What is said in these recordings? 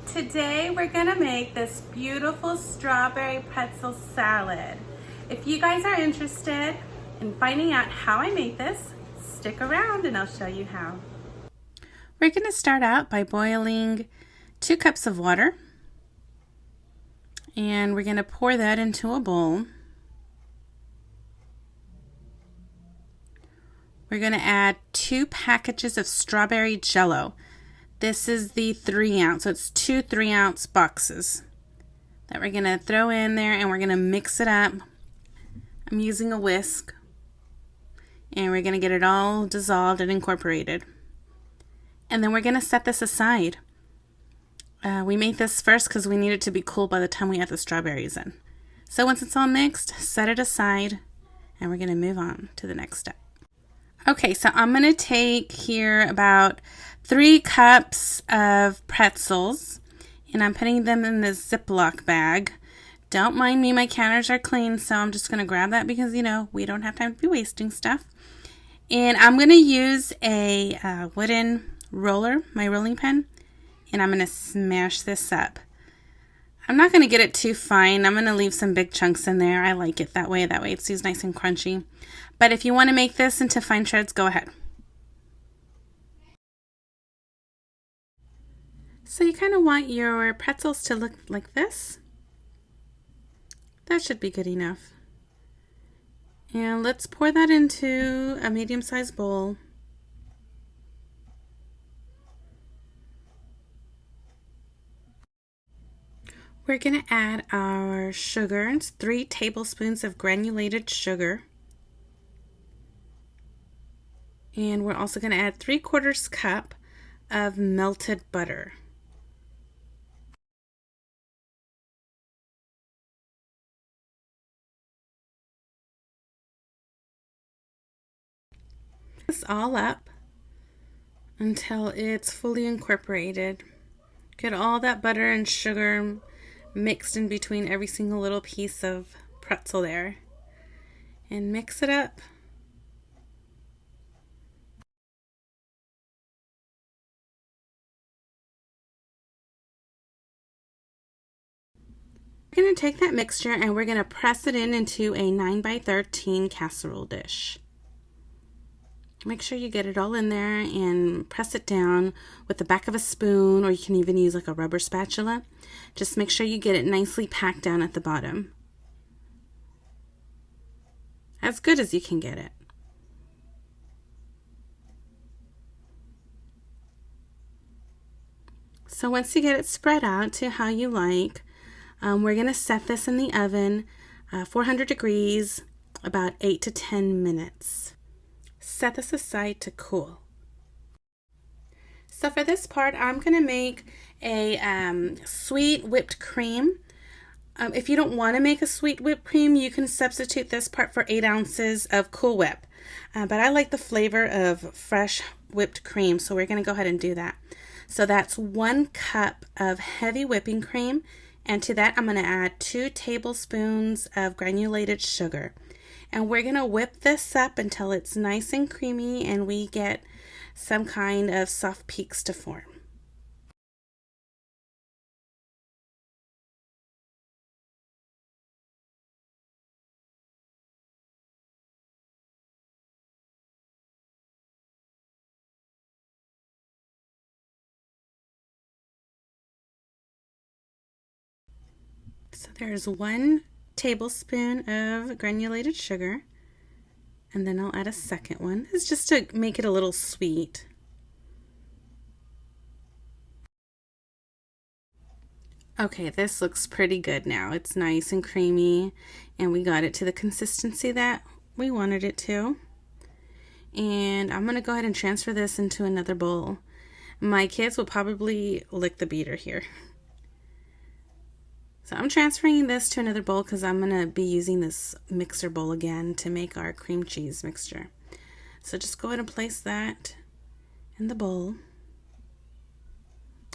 Today we're gonna make this beautiful strawberry pretzel salad. If you guys are interested in finding out how I make this, stick around and I'll show you how. We're gonna start out by boiling 2 cups of water, and we're gonna pour that into a bowl. We're gonna add 2 packages of Strawberry Jello. This is the 3 ounce, so it's 2 3-ounce boxes that we're gonna throw in there, and we're gonna mix it up. I'm using a whisk, and we're gonna get it all dissolved and incorporated. And then we're gonna set this aside. We made this first because we need it to be cool by the time we add the strawberries in. So once it's all mixed, set it aside, and we're gonna move on to the next step. Okay, so I'm gonna take here about 3 cups of pretzels, and I'm putting them in this Ziploc bag. Don't mind me, my counters are clean, so I'm just gonna grab that because, you know, we don't have time to be wasting stuff. And I'm gonna use a wooden roller, my rolling pin, and I'm gonna smash this up. I'm not gonna get it too fine. I'm gonna leave some big chunks in there. I like it that way. That way it stays nice and crunchy. But if you want to make this into fine shreds, go ahead. So you kind of want your pretzels to look like this. That should be good enough. And let's pour that into a medium-sized bowl. We're going to add our sugar. It's 3 tablespoons of granulated sugar. And we're also going to add 3/4 cup of melted butter. This all up until it's fully incorporated. Get all that butter and sugar mixed in between every single little piece of pretzel there, and mix it up. We're going to take that mixture and we're going to press it into a 9x13 casserole dish. Make sure you get it all in there and press it down with the back of a spoon, or you can even use like a rubber spatula. Just make sure you get it nicely packed down at the bottom. As good as you can get it. So once you get it spread out to how you like, we're going to set this in the oven, 400 degrees, about 8 to 10 minutes. Set this aside to cool. So for this part, I'm going to make a sweet whipped cream. If you don't want to make a sweet whipped cream, you can substitute this part for 8 ounces of Cool Whip. But I like the flavor of fresh whipped cream, so we're going to go ahead and do that. So that's 1 cup of heavy whipping cream. And to that, I'm going to add 2 tablespoons of granulated sugar. And we're going to whip this up until it's nice and creamy and we get some kind of soft peaks to form. So there's 1 tablespoon of granulated sugar, and then I'll add a second one. It's just to make it a little sweet. Okay, this looks pretty good now. It's nice and creamy, and we got it to the consistency that we wanted it to. And I'm going to go ahead and transfer this into another bowl. My kids will probably lick the beater here. So I'm transferring this to another bowl because I'm going to be using this mixer bowl again to make our cream cheese mixture. So just go ahead and place that in the bowl.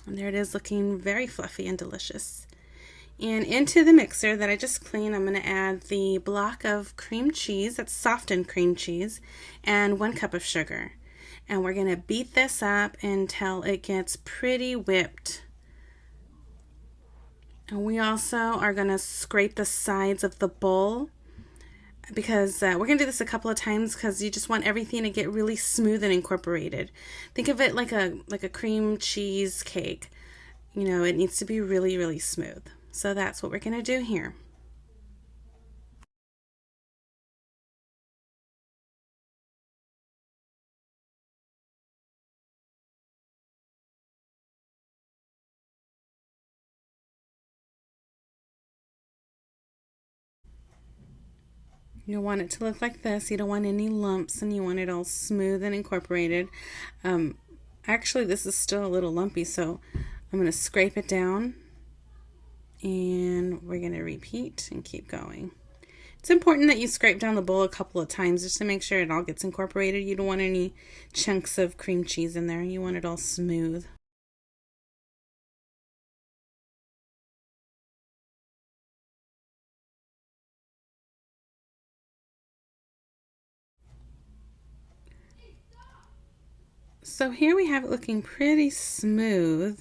And there it is, looking very fluffy and delicious. And into the mixer that I just cleaned, I'm going to add the block of cream cheese, that's softened cream cheese, and 1 cup of sugar. And we're going to beat this up until it gets pretty whipped And we also are going to scrape the sides of the bowl because we're going to do this a couple of times because you just want everything to get really smooth and incorporated. Think of it like a cream cheese cake. You know, it needs to be really, really smooth. So that's what we're going to do here. You want it to look like this. You don't want any lumps and you want it all smooth and incorporated. Actually, this is still a little lumpy, so I'm going to scrape it down and we're going to repeat and keep going. It's important that you scrape down the bowl a couple of times just to make sure it all gets incorporated. You don't want any chunks of cream cheese in there. You want it all smooth. So here we have it looking pretty smooth.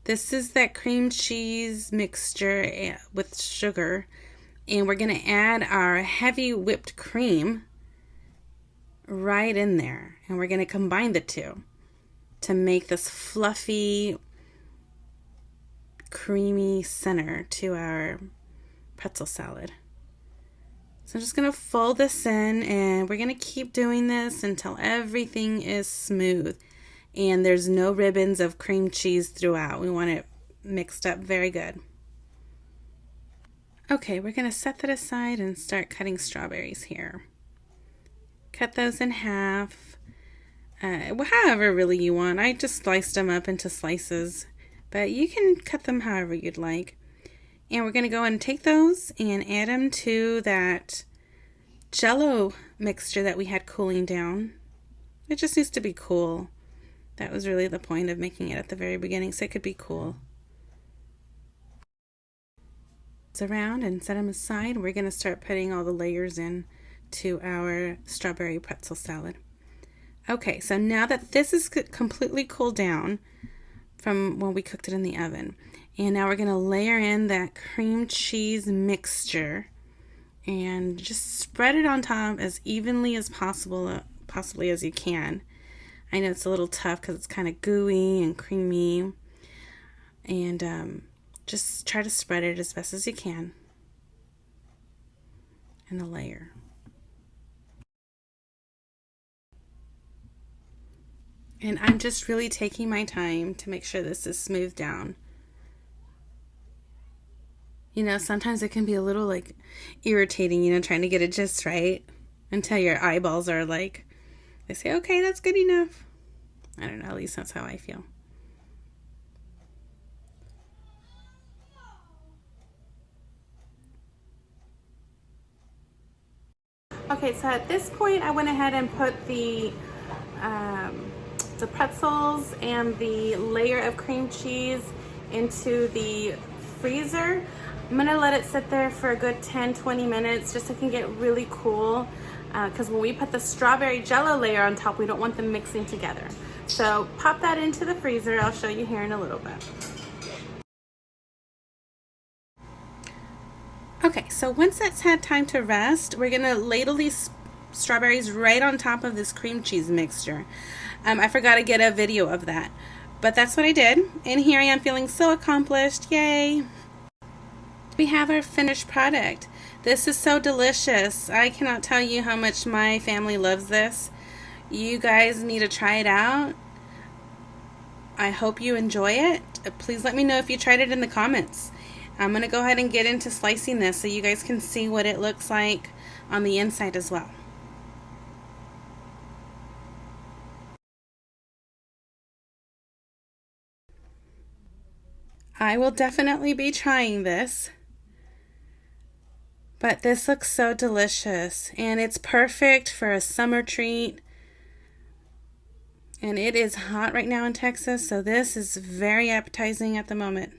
This is that cream cheese mixture with sugar, and we're going to add our heavy whipped cream right in there, and we're going to combine the two to make this fluffy, creamy center to our pretzel salad. So I'm just going to fold this in, and we're going to keep doing this until everything is smooth and there's no ribbons of cream cheese throughout. We want it mixed up very good. Okay, we're going to set that aside and start cutting strawberries here. Cut those in half, however really you want. I just sliced them up into slices, but you can cut them however you'd like. And we're going to go and take those and add them to that Jello mixture that we had cooling down. It just needs to be cool. That was really the point of making it at the very beginning, so it could be cool. Around and set them aside. We're going to start putting all the layers in to our strawberry pretzel salad. Okay, so now that this is completely cooled down from when we cooked it in the oven, and now we're going to layer in that cream cheese mixture and just spread it on top as evenly as possible, possibly as you can. I know it's a little tough because it's kind of gooey and creamy, and just try to spread it as best as you can in the layer. And I'm just really taking my time to make sure this is smoothed down. You know, sometimes it can be a little like irritating, you know, trying to get it just right until your eyeballs are like, they say, okay, that's good enough. I don't know, at least that's how I feel. Okay, so at this point I went ahead and put the pretzels and the layer of cream cheese into the freezer. I'm gonna let it sit there for a good 10-20 minutes just so it can get really cool, because when we put the strawberry jello layer on top, we don't want them mixing together. So pop that into the freezer. I'll show you here in a little bit. Okay, so once that's had time to rest, we're gonna ladle these strawberries right on top of this cream cheese mixture. I forgot to get a video of that, but that's what I did. And here I am feeling so accomplished, yay! We have our finished product. This is so delicious. I cannot tell you how much my family loves this. You guys need to try it out. I hope you enjoy it. Please let me know if you tried it in the comments. I'm going to go ahead and get into slicing this so you guys can see what it looks like on the inside as well. I will definitely be trying this. But this looks so delicious, and it's perfect for a summer treat. And it is hot right now in Texas, so this is very appetizing at the moment.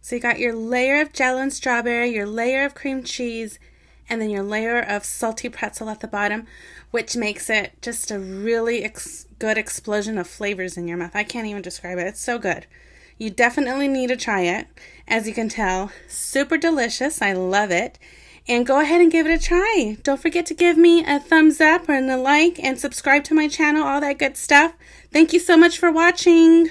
So you got your layer of Jello and strawberry, your layer of cream cheese, and then your layer of salty pretzel at the bottom, which makes it just a really good explosion of flavors in your mouth. I can't even describe it. It's so good. You definitely need to try it. As you can tell, super delicious. I love it. And go ahead and give it a try. Don't forget to give me a thumbs up and a like and subscribe to my channel, all that good stuff. Thank you so much for watching.